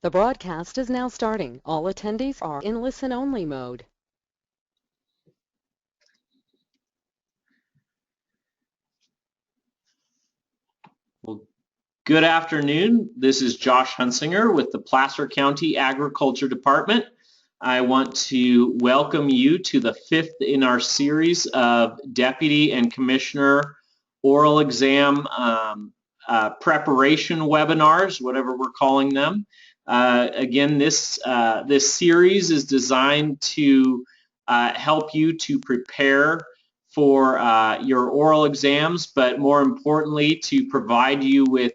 The broadcast is now starting. All attendees are in listen-only mode. Well, good afternoon. This is Josh Hunsinger with the Placer County Agriculture Department. I want to welcome you to the fifth in our series of Deputy and Commissioner oral exam preparation webinars, whatever we're calling them. Again, this series is designed to help you to prepare for your oral exams, but more importantly, to provide you with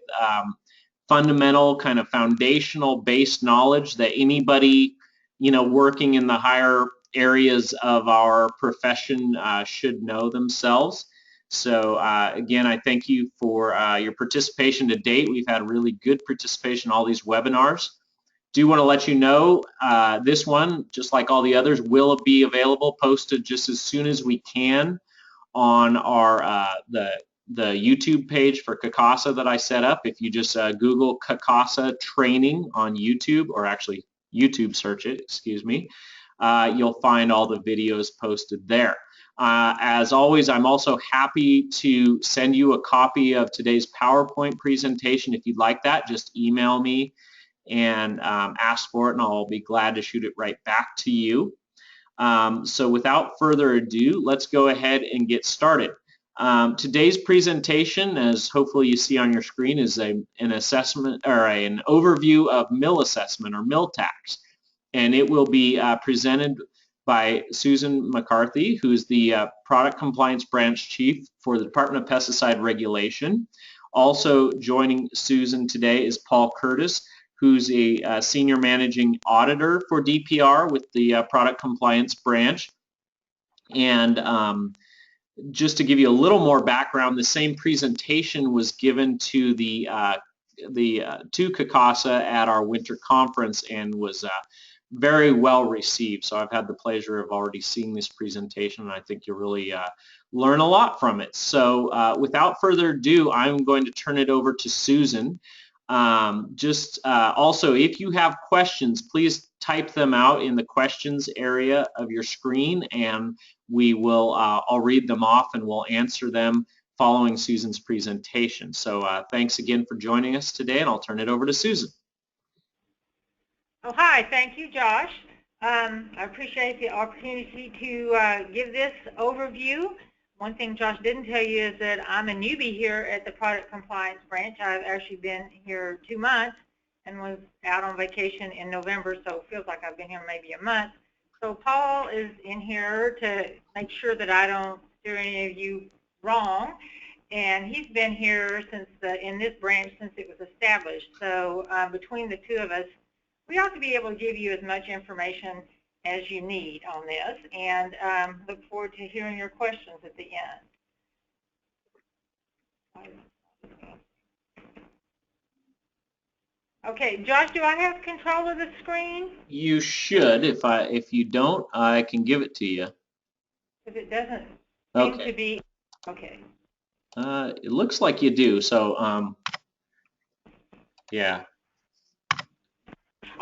fundamental kind of foundational based knowledge that anybody, working in the higher areas of our profession should know themselves. So again, I thank you for your participation to date. We've had really good participation in all these webinars. Do want to let you know this one, just like all the others, will be available, posted just as soon as we can on our the YouTube page for CACASA that I set up. If you just Google CACASA training on YouTube, or actually YouTube search it, excuse me, you'll find all the videos posted there. As always, I'm also happy to send you a copy of today's PowerPoint presentation. If you'd like that, just email me and ask for it, and I'll be glad to shoot it right back to you. So without further ado, let's go ahead and get started. Today's presentation, as hopefully you see on your screen, is an assessment or an overview of mill assessment or mill tax, and it will be presented by Susan McCarthy, who's the Product Compliance Branch Chief for the Department of Pesticide Regulation. Also joining Susan today is Paul Curtis, who's a Senior Managing Auditor for DPR with the Product Compliance Branch. And just to give you a little more background, the same presentation was given to to CACASA at our winter conference and was very well received. So I've had the pleasure of already seeing this presentation, and I think you'll really learn a lot from it. So without further ado, I'm going to turn it over to Susan. Also, if you have questions, please type them out in the questions area of your screen, and we will I'll read them off and we'll answer them following Susan's presentation. So thanks again for joining us today, and I'll turn it over to Susan. Oh, hi. Thank you, Josh. I appreciate the opportunity to give this overview. One thing Josh didn't tell you is that I'm a newbie here at the Product Compliance Branch. I've actually been here 2 months and was out on vacation in November, so it feels like I've been here maybe a month. So Paul is in here to make sure that I don't steer any of you wrong, and he's been here since in this branch since it was established. So between the two of us, we ought to be able to give you as much information as you need on this, and look forward to hearing your questions at the end. Okay, Josh, do I have control of the screen? You should. If you don't, I can give it to you. If it doesn't seem to be, okay. It looks like you do. So yeah.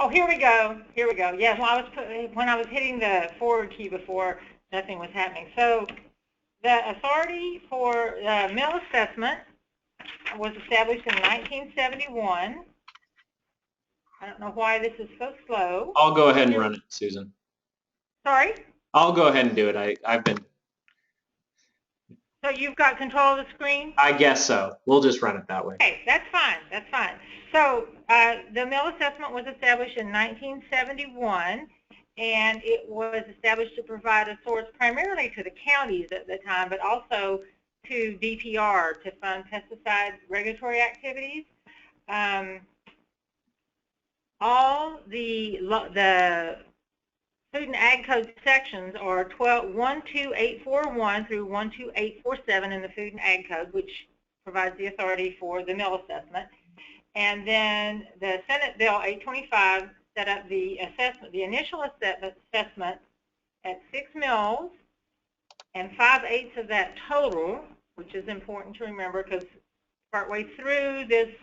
Oh, here we go. Here we go. Yeah, when I was hitting the forward key before, nothing was happening. So the authority for mill assessment was established in 1971. I don't know why this is so slow. I'll go ahead and run it, Susan. Sorry? I'll go ahead and do it. I've been. So you've got control of the screen? I guess so. We'll just run it that way. Okay, that's fine. That's fine. So the mill assessment was established in 1971, and it was established to provide a source primarily to the counties at the time, but also to DPR to fund pesticide regulatory activities. All the Food and Ag Code sections are 12841 through 12847 in the Food and Ag Code, which provides the authority for the mill assessment. And then the Senate Bill 825 set up the initial assessment at 6 mills, and 5/8 of that total, which is important to remember because partway through this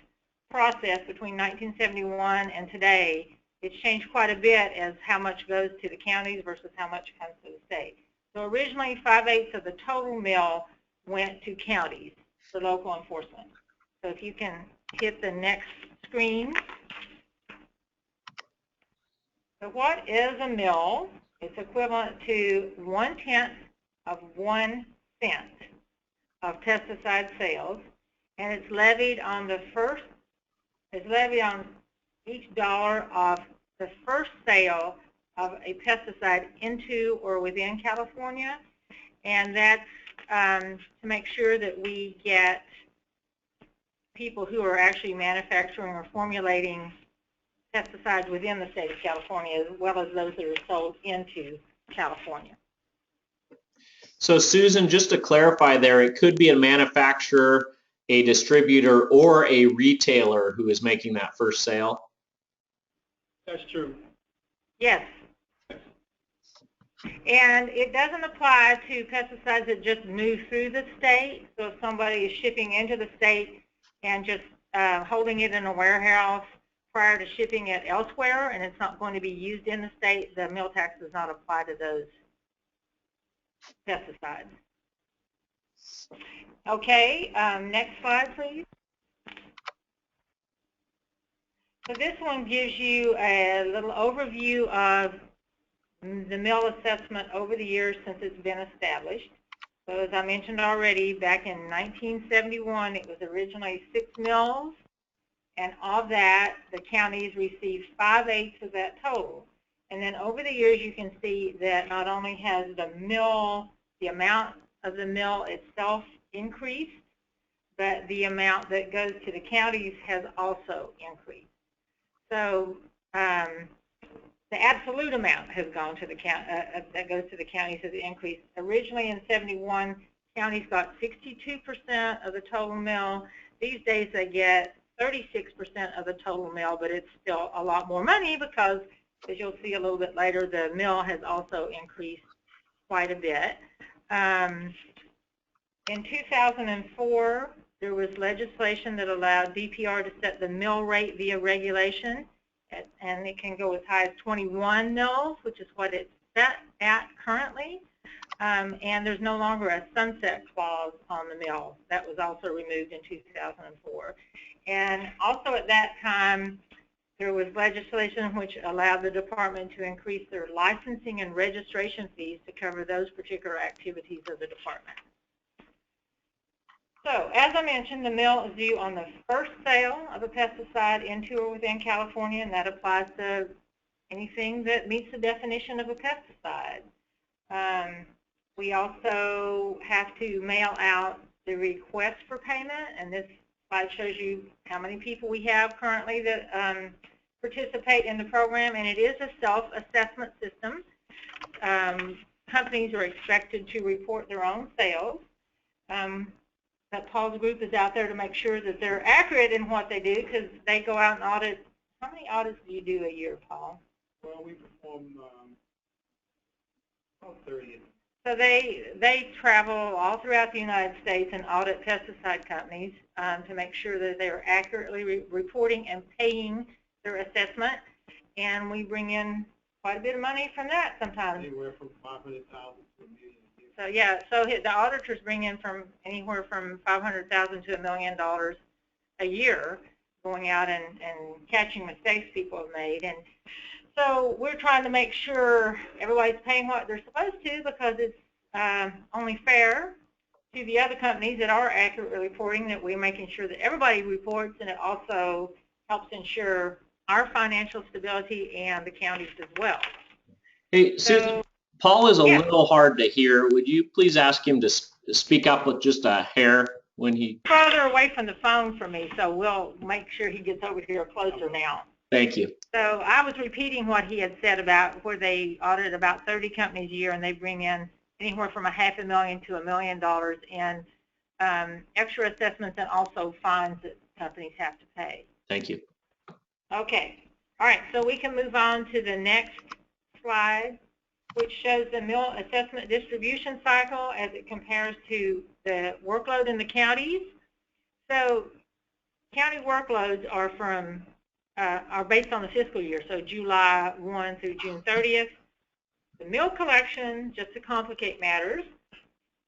process between 1971 and today, it's changed quite a bit as how much goes to the counties versus how much comes to the state. So originally, 5/8 of the total mill went to counties for local enforcement. So if you can hit the next screen. So what is a mill? It's equivalent to 1/10 of 1 cent of pesticide sales, and it's levied on each dollar of the first sale of a pesticide into or within California, and that's to make sure that we get people who are actually manufacturing or formulating pesticides within the state of California, as well as those that are sold into California. So Susan, just to clarify there, it could be a manufacturer, a distributor, or a retailer who is making that first sale? That's true. Yes. And it doesn't apply to pesticides that just move through the state. So if somebody is shipping into the state and just holding it in a warehouse prior to shipping it elsewhere, and it's not going to be used in the state, the mill tax does not apply to those pesticides. Okay, next slide, please. So this one gives you a little overview of the mill assessment over the years since it's been established. So as I mentioned already, back in 1971, it was originally 6 mills, and of that, the counties received 5/8 of that total. And then over the years, you can see that not only has the amount of the mill itself increased, but the amount that goes to the counties has also increased. So the absolute amount has gone to the that goes to the counties has increased. Originally in 71, counties got 62% of the total mill. These days they get 36% of the total mill, but it's still a lot more money because, as you'll see a little bit later, the mill has also increased quite a bit. In 2004, there was legislation that allowed DPR to set the mill rate via regulation, and it can go as high as 21 mills, which is what it's set at currently. And there's no longer a sunset clause on the mill. That was also removed in 2004. And also at that time, there was legislation which allowed the department to increase their licensing and registration fees to cover those particular activities of the department. So, as I mentioned, the mill is due on the first sale of a pesticide into or within California, and that applies to anything that meets the definition of a pesticide. We also have to mail out the request for payment, and this slide shows you how many people we have currently that participate in the program, and it is a self-assessment system. Companies are expected to report their own sales. That Paul's group is out there to make sure that they're accurate in what they do, because they go out and audit. How many audits do you do a year, Paul? Well, we perform about 30. So they travel all throughout the United States and audit pesticide companies to make sure that they are accurately reporting and paying their assessment, and we bring in quite a bit of money from that sometimes. Anywhere from 500,000 to $1 million. So yeah, so the auditors bring in from anywhere from $500,000 to $1 million a year, going out and catching mistakes people have made. And so we're trying to make sure everybody's paying what they're supposed to, because it's only fair to the other companies that are accurately reporting that we're making sure that everybody reports, and it also helps ensure our financial stability and the counties as well. Hey, Susan, Paul is a little hard to hear. Would you please ask him to speak up with just a hair when he... Further away from the phone from me, so we'll make sure he gets over here closer now. Thank you. So I was repeating what he had said about where they audit about 30 companies a year, and they bring in anywhere from $500,000 to $1 million in extra assessments and also fines that companies have to pay. Thank you. Okay. All right, so we can move on to the next slide, which shows the mill assessment distribution cycle as it compares to the workload in the counties. So county workloads are based on the fiscal year, so July 1 through June 30th. The mill collection, just to complicate matters,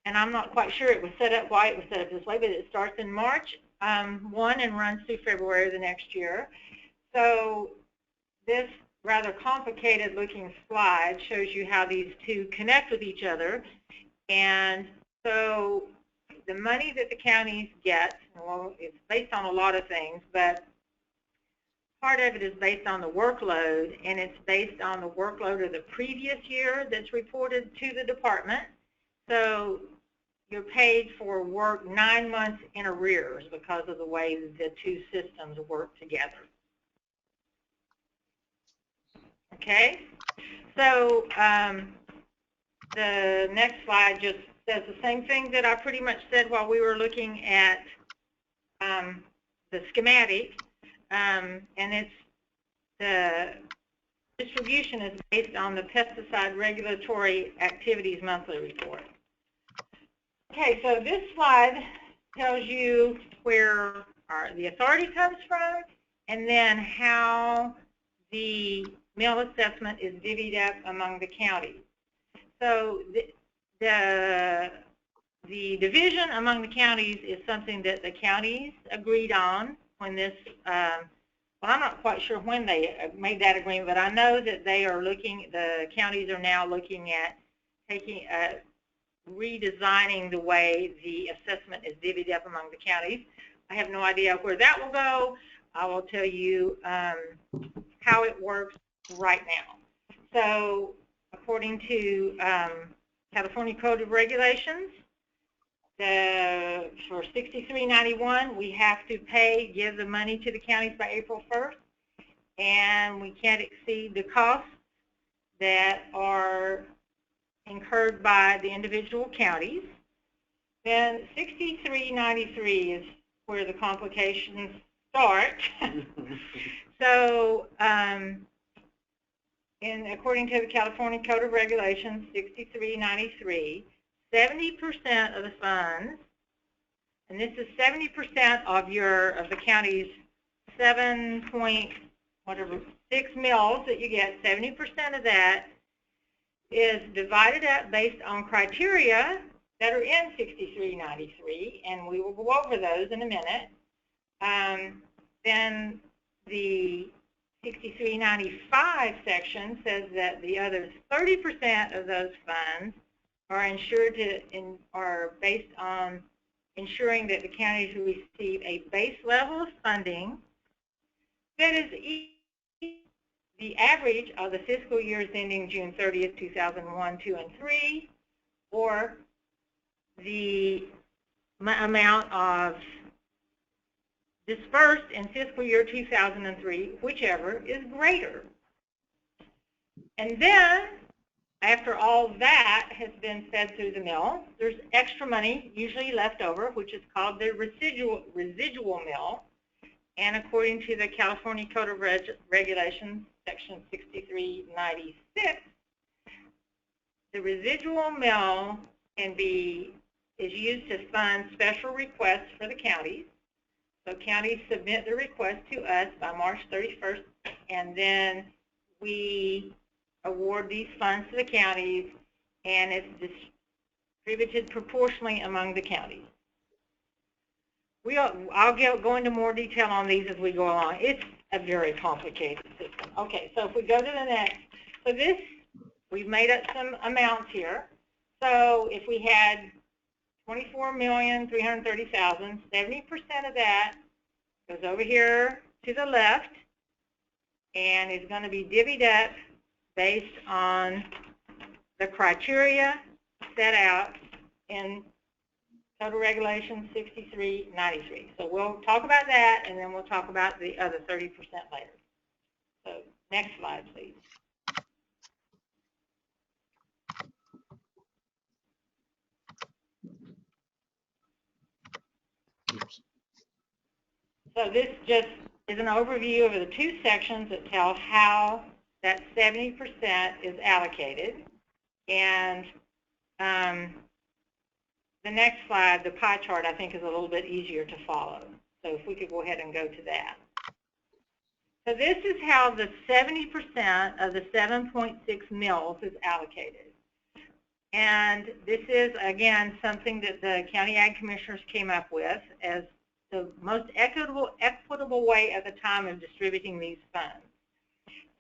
and I'm not quite sure it was set up why it was set up this way, but it starts in March 1 and runs through February of the next year. So this rather complicated looking slide shows you how these two connect with each other. And so the money that the counties get, well, it's based on a lot of things, but part of it is based on the workload, and it's based on the workload of the previous year that's reported to the department. So you're paid for work 9 months in arrears because of the way the two systems work together. Okay, so the next slide just says the same thing that I pretty much said while we were looking at the schematic, and it's the distribution is based on the Pesticide Regulatory Activities Monthly Report. Okay, so this slide tells you where the authority comes from, and then how the mill assessment is divvied up among the counties. So the division among the counties is something that the counties agreed on when this, well, I'm not quite sure when they made that agreement, but I know that they are looking, the counties are now looking at taking, redesigning the way the assessment is divvied up among the counties. I have no idea where that will go. I will tell you how it works right now. So according to California Code of Regulations, for 6391, we have to give the money to the counties by April 1st, and we can't exceed the costs that are incurred by the individual counties. Then 6393 is where the complications start. So, according to the California Code of Regulations 6393, 70% of the funds, and this is 70% of the county's 7.6 mills that you get. 70% of that is divided up based on criteria that are in 6393, and we will go over those in a minute. Then the 6395 section says that the other 30% of those funds are are based on ensuring that the counties receive a base level of funding that is the average of the fiscal years ending June 30th, 2001, 2, and 3, or the amount of dispersed in fiscal year 2003, whichever is greater. And then, after all that has been fed through the mill, there's extra money, usually left over, which is called the residual mill. And according to the California Code of Regulations, Section 6396, the residual mill is used to fund special requests for the counties. So counties submit the request to us by March 31st, and then we award these funds to the counties, and it's distributed proportionally among the counties. I'll go into more detail on these as we go along. It's a very complicated system. Okay, so if we go to the next, so this, we've made up some amounts here. So if we had 24,330,000, 70% of that goes over here to the left and is going to be divvied up based on the criteria set out in Total Regulation 6393. So we'll talk about that, and then we'll talk about the other 30% later. So next slide, please. So this just is an overview of the two sections that tell how that 70% is allocated. And the next slide, the pie chart, I think is a little bit easier to follow. So if we could go ahead and go to that. So this is how the 70% of the 7.6 mills is allocated. And this is, again, something that the County Ag Commissioners came up with as the most equitable way at the time of distributing these funds.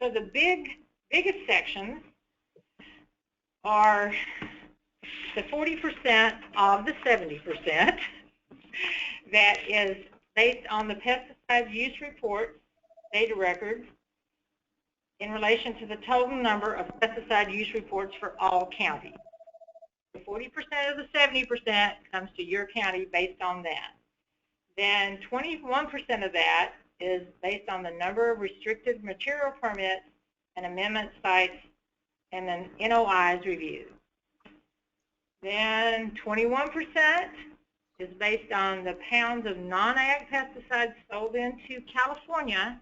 So the biggest sections are the 40% of the 70% that is based on the pesticide use reports, data records, in relation to the total number of pesticide use reports for all counties. The 40% of the 70% comes to your county based on that. Then 21% of that is based on the number of restricted material permits and amendment sites and then NOIs reviewed. Then 21% is based on the pounds of non-ag pesticides sold into California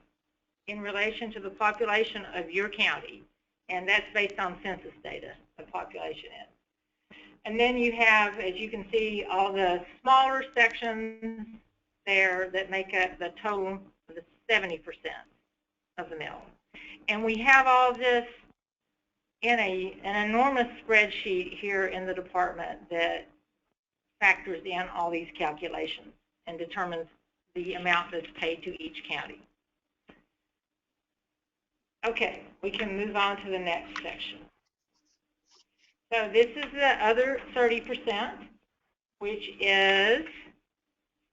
in relation to the population of your county. And that's based on census data, the population is. And then you have, as you can see, all the smaller sections there that make up the total of the 70% of the mill. And we have all this in an enormous spreadsheet here in the department that factors in all these calculations and determines the amount that's paid to each county. Okay, we can move on to the next section. So this is the other 30%, which is,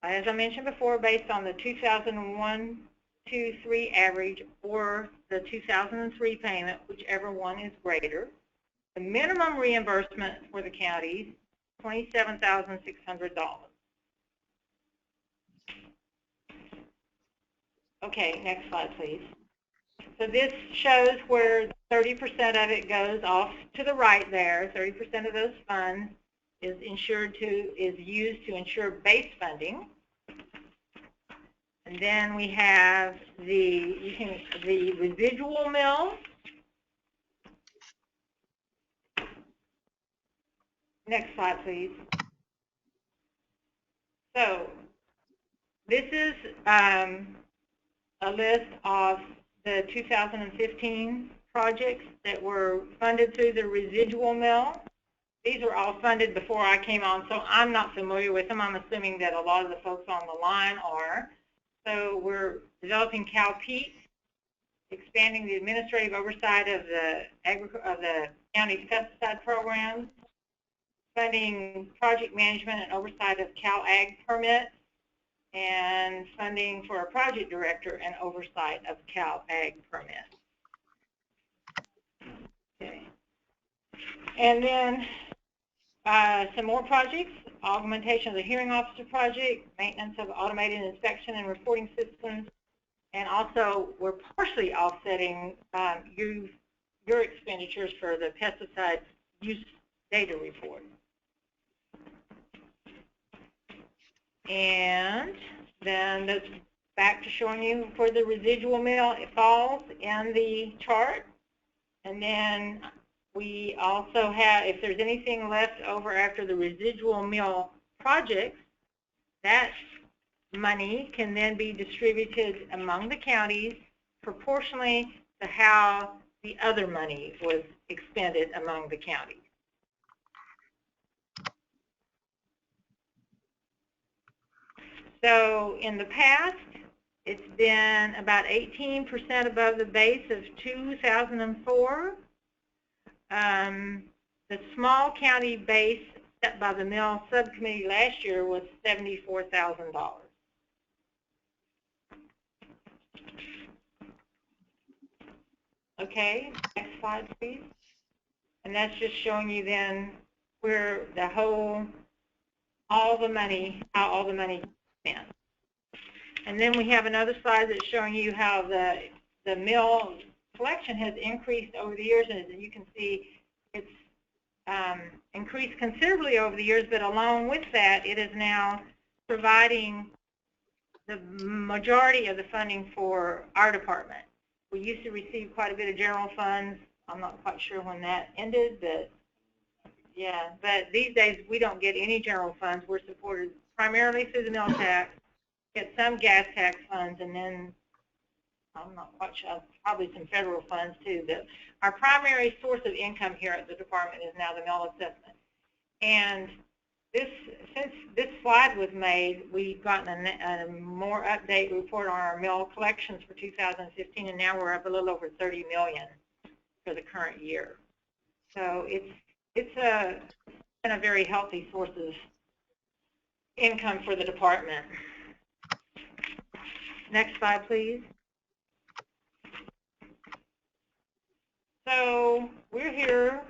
as I mentioned before, based on the 2001, 2, 3 average or the 2003 payment, whichever one is greater. The minimum reimbursement for the counties, $27,600. Okay, next slide, please. So this shows where 30% of it goes off to the right there. 30% of those funds is used to ensure base funding. And then we have the residual mill. Next slide, please. So this is a list of the 2015 projects that were funded through the residual mill. These were all funded before I came on, so I'm not familiar with them. I'm assuming that a lot of the folks on the line are. So we're developing CalPEAT, expanding the administrative oversight of the county's pesticide programs, funding project management and oversight of Cal Ag permits, and funding for a project director and oversight of Cal Ag permits. Okay. And then some more projects, augmentation of the hearing officer project, maintenance of automated inspection and reporting systems, and also we're partially offsetting your expenditures for the pesticide use data report. And then that's back to showing you for the residual mill, it falls in the chart. And then we also have, if there's anything left over after the residual mill projects, that money can then be distributed among the counties proportionally to how the other money was expended among the counties. So in the past, it's been about 18% above the base of 2004. The small county base set by the mill subcommittee last year was $74,000. Okay, next slide, please. And that's just showing you then where how all the money is spent. And then we have another slide that's showing you how the mill collection has increased over the years, and as you can see, it's increased considerably over the years, but along with that, it is now providing the majority of the funding for our department. We used to receive quite a bit of general funds. I'm not quite sure when that ended, but yeah, but these days we don't get any general funds. We're supported primarily through the mill tax get some gas tax funds, and then I'm not quite sure, probably some federal funds too. But our primary source of income here at the department is now the mill assessment. And since this slide was made, we've gotten a more update report on our mill collections for 2015, and now we're up a little over 30 million for the current year. So it's been a very healthy source of income for the department. Next slide, please. So we're here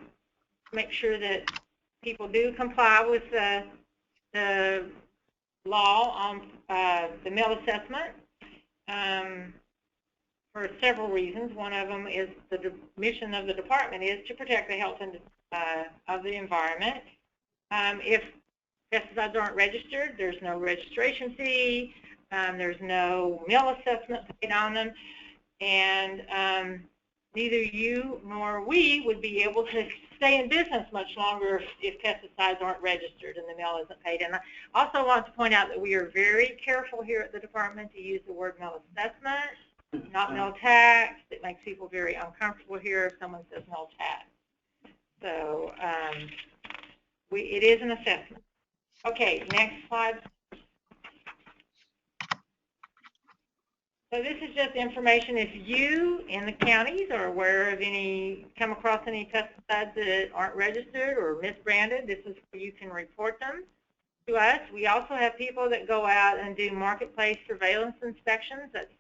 to make sure that people do comply with the law on the mill assessment for several reasons. One of them is the mission of the department is to protect the health and of the environment. If pesticides aren't registered, there's no registration fee, there's no mill assessment paid on them, and neither you nor we would be able to stay in business much longer if pesticides aren't registered and the mill isn't paid. And I also want to point out that we are very careful here at the department to use the word mill assessment, not mill tax. It makes people very uncomfortable here if someone says mill tax. So it is an assessment. Okay, next slide. So this is just information if you in the counties are aware of come across any pesticides that aren't registered or misbranded, this is where you can report them to us. We also have people that go out and do marketplace surveillance inspections. That's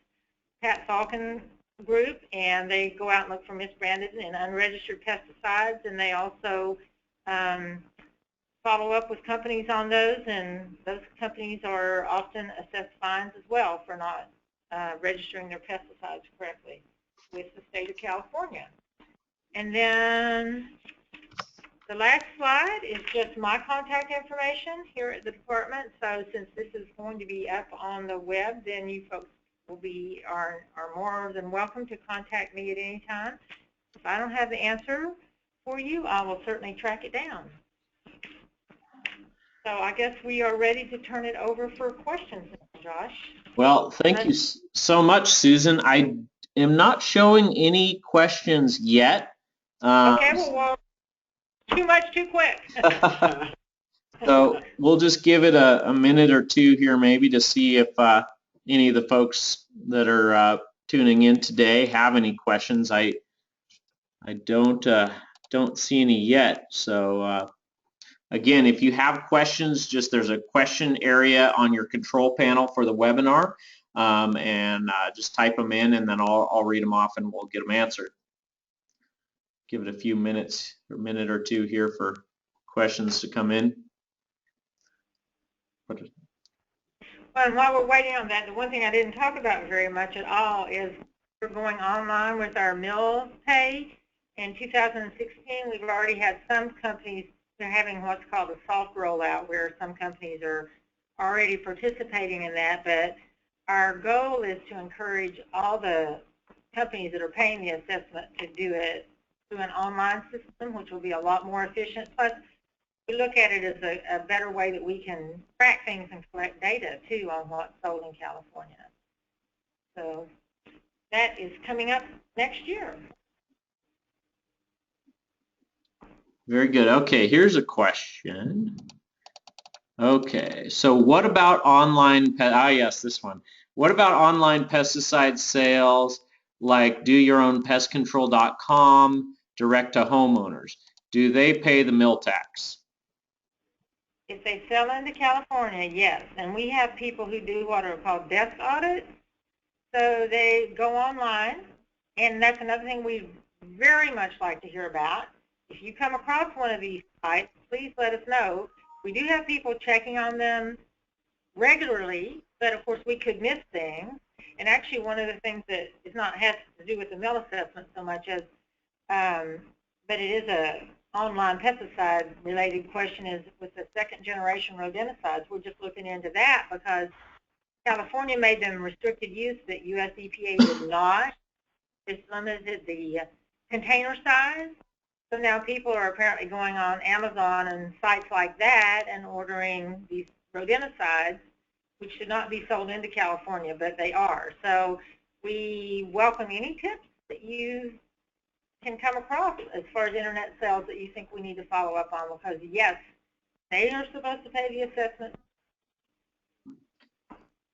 Pat Falcon group, and they go out and look for misbranded and unregistered pesticides, and they also follow up with companies on those, and those companies are often assessed fines as well for not registering their pesticides correctly with the state of California. And then the last slide is just my contact information here at the department. So since this is going to be up on the web, then you folks are more than welcome to contact me at any time. If I don't have the answer for you, I will certainly track it down. So I guess we are ready to turn it over for questions, Josh. Well, thank you so much, Susan. I am not showing any questions yet. Okay, well, too much, too quick. So we'll just give it a minute or two here maybe to see if any of the folks that are tuning in today have any questions. I don't see any yet. So again, if you have questions, there's a question area on your control panel for the webinar, and just type them in, and then I'll read them off and we'll get them answered. Give it a few minutes, a minute or two here for questions to come in. Well, and while we're waiting on that, the one thing I didn't talk about very much at all is we're going online with our mill pay. In 2016, we've already had some companies. They're having what's called a soft rollout, where some companies are already participating in that, but our goal is to encourage all the companies that are paying the assessment to do it through an online system, which will be a lot more efficient. Plus, we look at it as a better way that we can track things and collect data, too, on what's sold in California. So that is coming up next year. Very good. Okay, here's a question. Okay, so what about online yes, this one. What about online pesticide sales like doyourownpestcontrol.com direct to homeowners? Do they pay the mill tax? If they sell into California, yes. And we have people who do what are called desk audits. So they go online, and that's another thing we very much like to hear about. If you come across one of these sites, please let us know. We do have people checking on them regularly, but of course we could miss things. And actually one of the things that is not has to do with the mill assessment so much as, but it is a online pesticide related question, is with the second generation rodenticides. We're just looking into that because California made them restricted use, but US EPA did not. It's limited the container size. So now people are apparently going on Amazon and sites like that and ordering these rodenticides which should not be sold into California, but they are. So we welcome any tips that you can come across as far as internet sales that you think we need to follow up on, because yes, they are supposed to pay the assessment.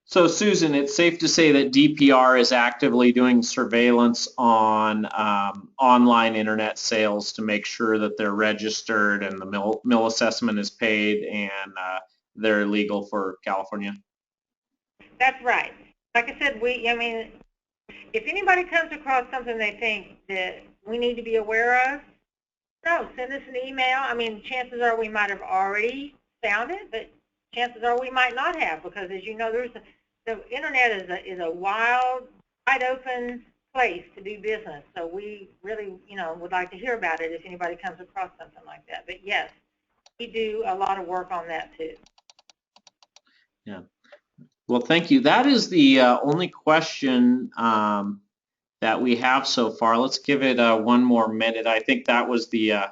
So Susan, it's safe to say that DPR is actively doing surveillance on online internet sales to make sure that they're registered and the mill assessment is paid and they're legal for California. That's right. Like I said, I mean, if anybody comes across something they think that we need to be aware of, no, send us an email. I mean, chances are we might have already found it, but chances are we might not have, because as you know, the internet is a wide open place to do business. So we really, would like to hear about it if anybody comes across something like that. But yes, we do a lot of work on that too. Yeah. Well, thank you. That is the only question that we have so far. Let's give it 1 more minute. I think that was the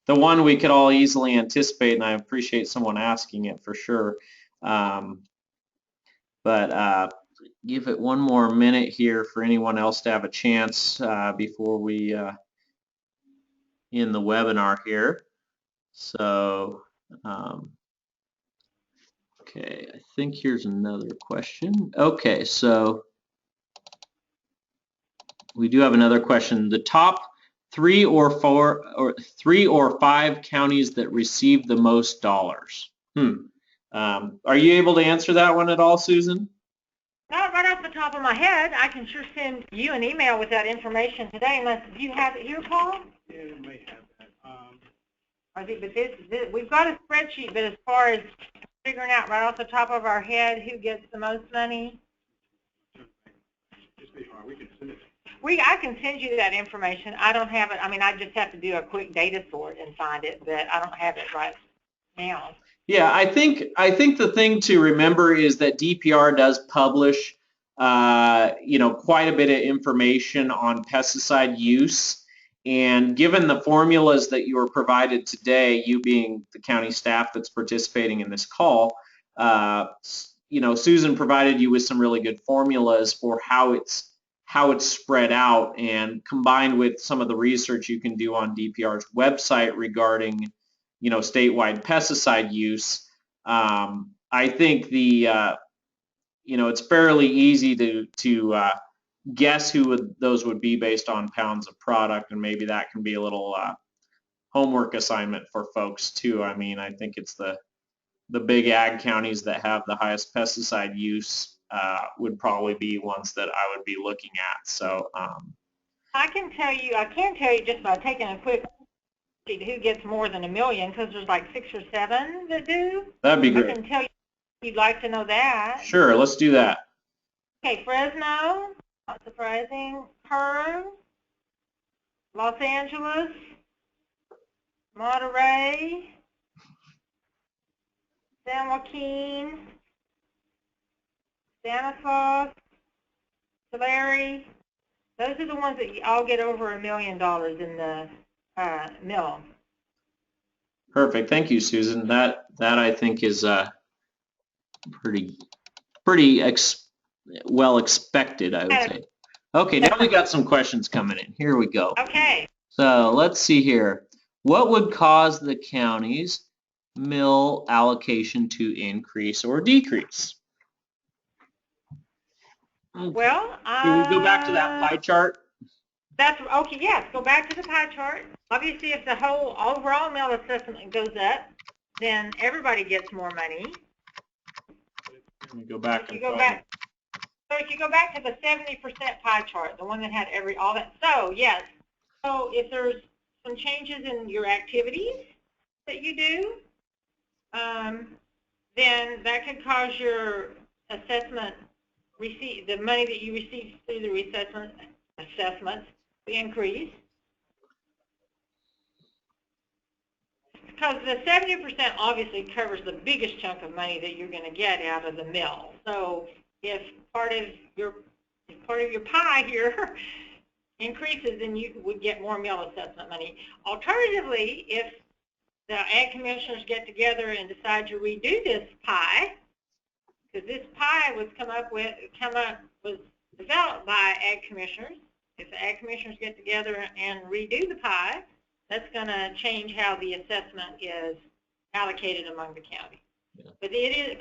one we could all easily anticipate, and I appreciate someone asking it for sure. But give it 1 more minute here for anyone else to have a chance before we end the webinar here. So, okay, I think here's another question. Okay, so we do have another question. The top 3 or 5 counties that received the most dollars. Are you able to answer that one at all, Susan? Not right off the top of my head. I can sure send you an email with that information today, unless you have it here, Paul? Yeah, it may have that. I think, but we've got a spreadsheet, but as far as figuring out right off the top of our head who gets the most money, Just be hard. We can send it. I can send you that information. I don't have it. I mean, I just have to do a quick data sort and find it, but I don't have it right now. Yeah, I think the thing to remember is that DPR does publish, quite a bit of information on pesticide use. And given the formulas that you were provided today, you being the county staff that's participating in this call, Susan provided you with some really good formulas for how it's spread out, and combined with some of the research you can do on DPR's website regarding statewide pesticide use. I think it's fairly easy to guess who those would be based on pounds of product, and maybe that can be a little homework assignment for folks too. I mean, I think it's the big ag counties that have the highest pesticide use would probably be ones that I would be looking at. So I can tell you just by taking a quick who gets more than $1 million, because there's like 6 or 7 that do. That'd be great. I can tell you if you'd like to know that. Sure, let's do that. Okay, Fresno, not surprising. Kern, Los Angeles, Monterey, San Joaquin, Santa Claus, Tulare. Those are the ones that all get over $1 million in the mill. Perfect. Thank you, Susan. That I think is pretty well expected, I would say. Okay, now we got some questions coming in. Here we go. Okay. So let's see here. What would cause the county's mill allocation to increase or decrease? Well, can we go back to that pie chart? That's okay. Yes, go back to the pie chart. Obviously, if the whole overall mill assessment goes up, then everybody gets more money. Let me go back. So if you go back to the 70% pie chart, the one that had all that. So yes. So if there's some changes in your activities that you do, then that could cause your assessment the money that you receive through the assessments to increase. Because the 70% obviously covers the biggest chunk of money that you're going to get out of the mill. So if part of your pie here increases, then you would get more mill assessment money. Alternatively, if the ag commissioners get together and decide to redo this pie, Because this pie was was developed by ag commissioners. If the ag commissioners get together and redo the pie, that's going to change how the assessment is allocated among the county. Yeah. But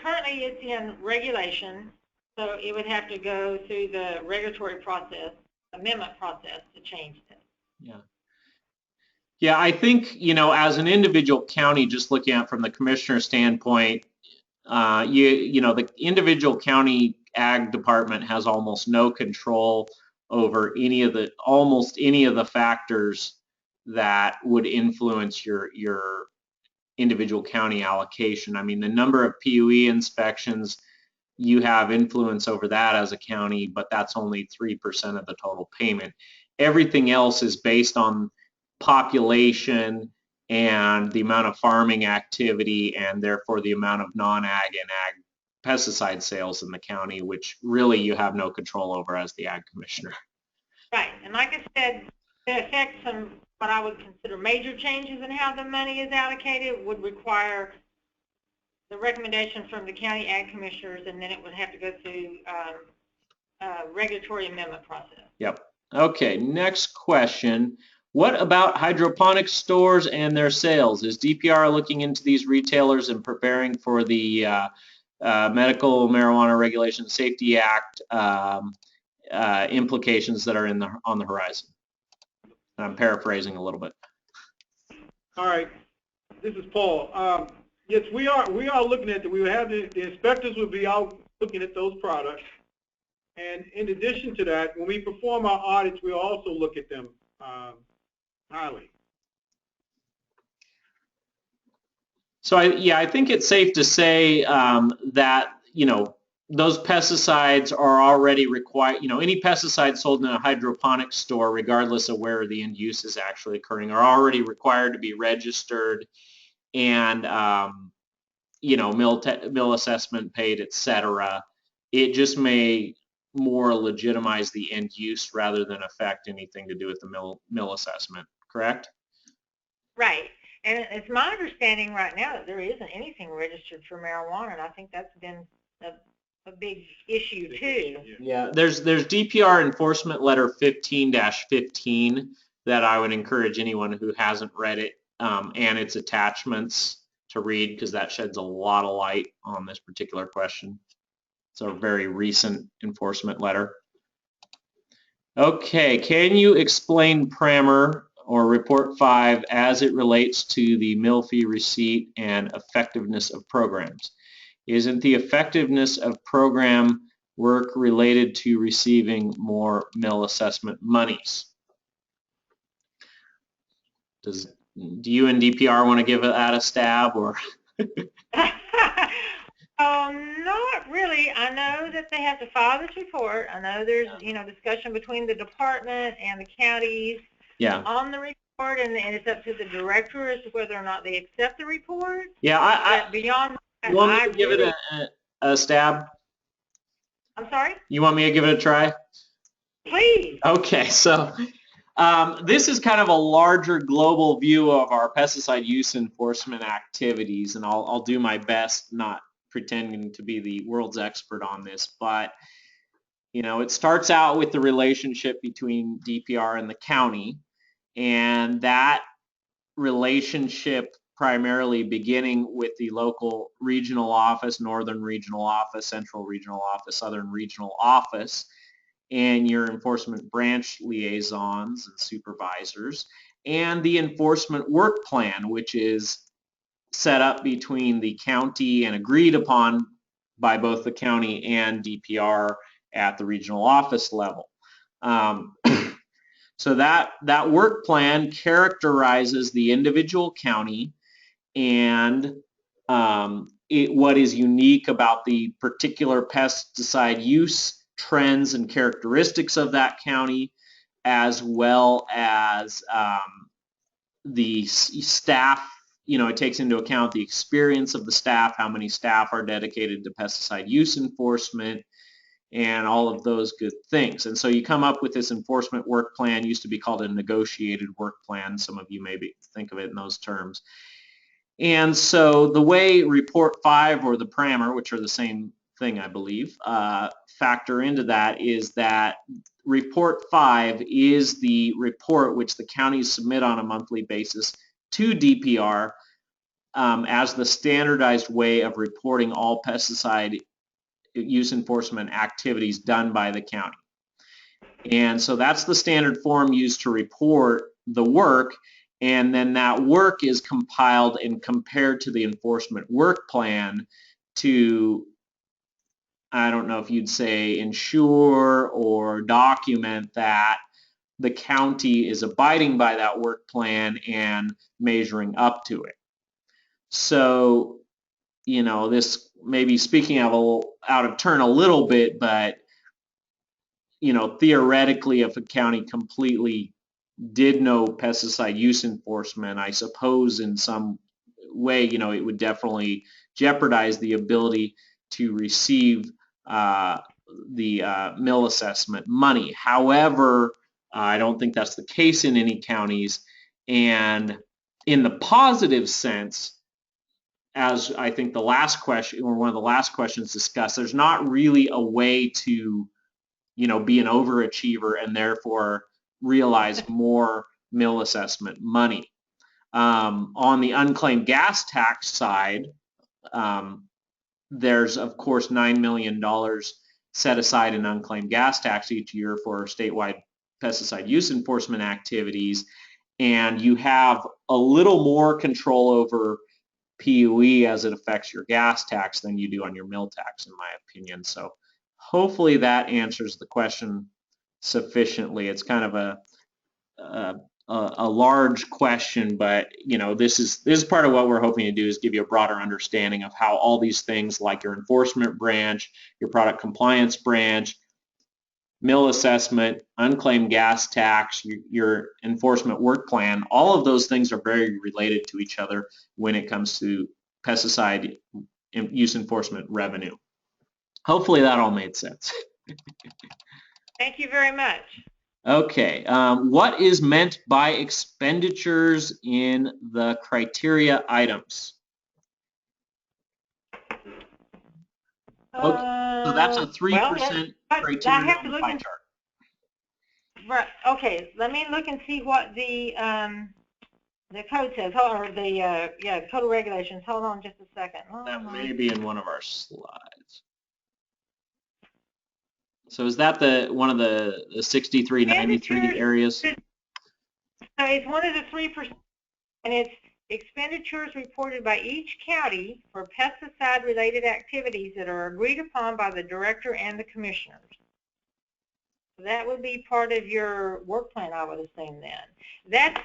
currently it's in regulation, so it would have to go through the regulatory process, amendment process to change it. Yeah. Yeah, I think, as an individual county, just looking at it from the commissioner standpoint, the individual county ag department has almost no control over almost any of the factors that would influence your individual county allocation. I mean, the number of PUE inspections, you have influence over that as a county, but that's only 3% of the total payment. Everything else is based on population and the amount of farming activity, and therefore the amount of non-ag and ag pesticide sales in the county, which really you have no control over as the ag commissioner. Right, and like I said, to affect some what I would consider major changes in how the money is allocated would require the recommendation from the county ag commissioners, and then it would have to go through regulatory amendment process. Yep. Okay, next question. What about hydroponic stores and their sales? Is DPR looking into these retailers and preparing for the Medical Marijuana Regulation Safety Act implications that are on the horizon? And I'm paraphrasing a little bit. All right, this is Paul. Yes, we are looking at we will have the inspectors will be out looking at those products, and in addition to that, when we perform our audits, we'll also look at them highly. So I think it's safe to say that those pesticides are already required. Any pesticide sold in a hydroponic store, regardless of where the end use is actually occurring, are already required to be registered and mill assessment paid, etc. It just may more legitimize the end use rather than affect anything to do with the mill assessment. Correct? Right. And it's my understanding right now that there isn't anything registered for marijuana, and I think that's been a big issue too. Yeah, there's DPR Enforcement Letter 15-15 that I would encourage anyone who hasn't read it and its attachments to read, because that sheds a lot of light on this particular question. It's a very recent enforcement letter. Okay, can you explain Primer or Report 5 as it relates to the mill fee receipt and effectiveness of programs? Isn't the effectiveness of program work related to receiving more mill assessment monies? Do you and DPR want to give that a stab, or? Not really. I know that they have to file this report. I know there's discussion between the department and the counties on the report, and it's up to the director as to whether or not they accept the report. Yeah, beyond that, you want me to give it a stab? I'm sorry? You want me to give it a try? Please. Okay, so this is kind of a larger global view of our pesticide use enforcement activities, and I'll do my best, not pretending to be the world's expert on this, but it starts out with the relationship between DPR and the county, and that relationship primarily beginning with the local regional office, northern regional office, central regional office, southern regional office, and your enforcement branch liaisons and supervisors, and the enforcement work plan, which is set up between the county and agreed upon by both the county and DPR at the regional office level. So that work plan characterizes the individual county and what is unique about the particular pesticide use trends and characteristics of that county, as well as the staff. It takes into account the experience of the staff, how many staff are dedicated to pesticide use enforcement, and all of those good things. And so you come up with this enforcement work plan, used to be called a negotiated work plan. Some of you maybe think of it in those terms. And so the way Report 5 or the Primer, which are the same thing, I believe, factor into that is that Report 5 is the report which the counties submit on a monthly basis to DPR as the standardized way of reporting all pesticide use enforcement activities done by the county. And so that's the standard form used to report the work, and then that work is compiled and compared to the enforcement work plan to, I don't know if you'd say ensure or document that the county is abiding by that work plan and measuring up to it. So, you know, this may be speaking out of turn a little bit, but, you know, theoretically, if a county completely did no pesticide use enforcement, I suppose in some way, you know, it would definitely jeopardize the ability to receive the mill assessment money. However, I don't think that's the case in any counties. And in the positive sense, as I think the last question, or one of the last questions discussed, there's not really a way to, you know, be an overachiever and therefore realize more mill assessment money. On the unclaimed gas tax side, there's of course $9 million set aside in unclaimed gas tax each year for statewide pesticide use enforcement activities, and you have a little more control over PUE as it affects your gas tax than you do on your mill tax, in my opinion. So hopefully that answers the question sufficiently. It's kind of a large question, but you know, this is part of what we're hoping to do, is give you a broader understanding of how all these things like your enforcement branch, your product compliance branch, mill assessment, unclaimed gas tax, your enforcement work plan, all of those things are very related to each other when it comes to pesticide use enforcement revenue. Hopefully that all made sense. Thank you very much. Okay, what is meant by expenditures in the criteria items? Okay, so that's a 3% criteria on the pie chart. Right. Okay. Let me look and see what the code says, or the code of regulations. Hold on just a second. That may be in one of our slides. So is that one of the 6393 areas? So it's one of the 3%, and it's expenditures reported by each county for pesticide-related activities that are agreed upon by the director and the commissioners. So that would be part of your work plan, I would assume then. That's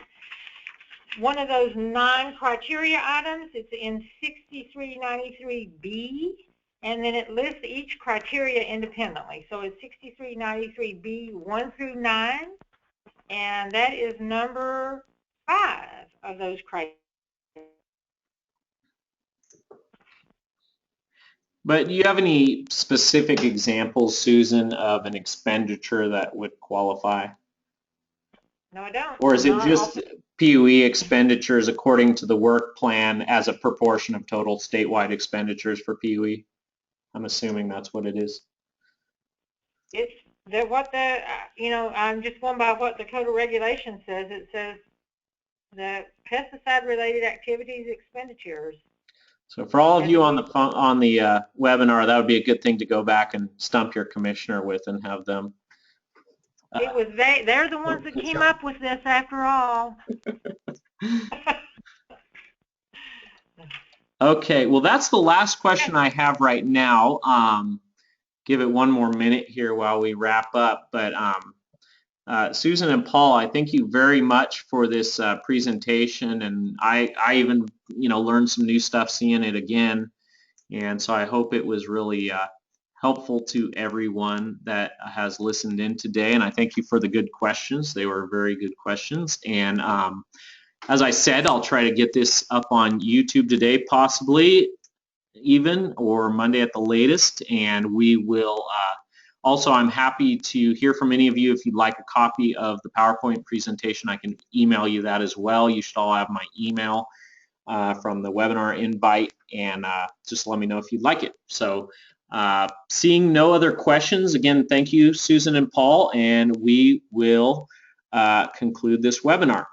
one of those 9 criteria items. It's in 6393B. And then it lists each criteria independently. So it's 6393B 1 through 9, and that is number 5 of those criteria. But do you have any specific examples, Susan, of an expenditure that would qualify? No, I don't. Or is it just PUE expenditures according to the work plan as a proportion of total statewide expenditures for PUE? I'm assuming that's what it is. It's what the, you know, I'm just going by what the Code of Regulations says. It says the pesticide-related activities expenditures. So for all of you on the webinar, that would be a good thing to go back and stump your commissioner with and have them. It was they're the ones that came up with this after all. Okay, well that's the last question I have right now. Give it one more minute here while we wrap up. But Susan and Paul, I thank you very much for this presentation, and I even, you know, learned some new stuff seeing it again, and so I hope it was really helpful to everyone that has listened in today. And I thank you for the good questions. They were very good questions, and as I said, I'll try to get this up on YouTube today, possibly even, or Monday at the latest, and we will also, I'm happy to hear from any of you. If you'd like a copy of the PowerPoint presentation, I can email you that as well. You should all have my email from the webinar invite, and just let me know if you'd like it. So Seeing no other questions, again, thank you, Susan and Paul, and we will conclude this webinar.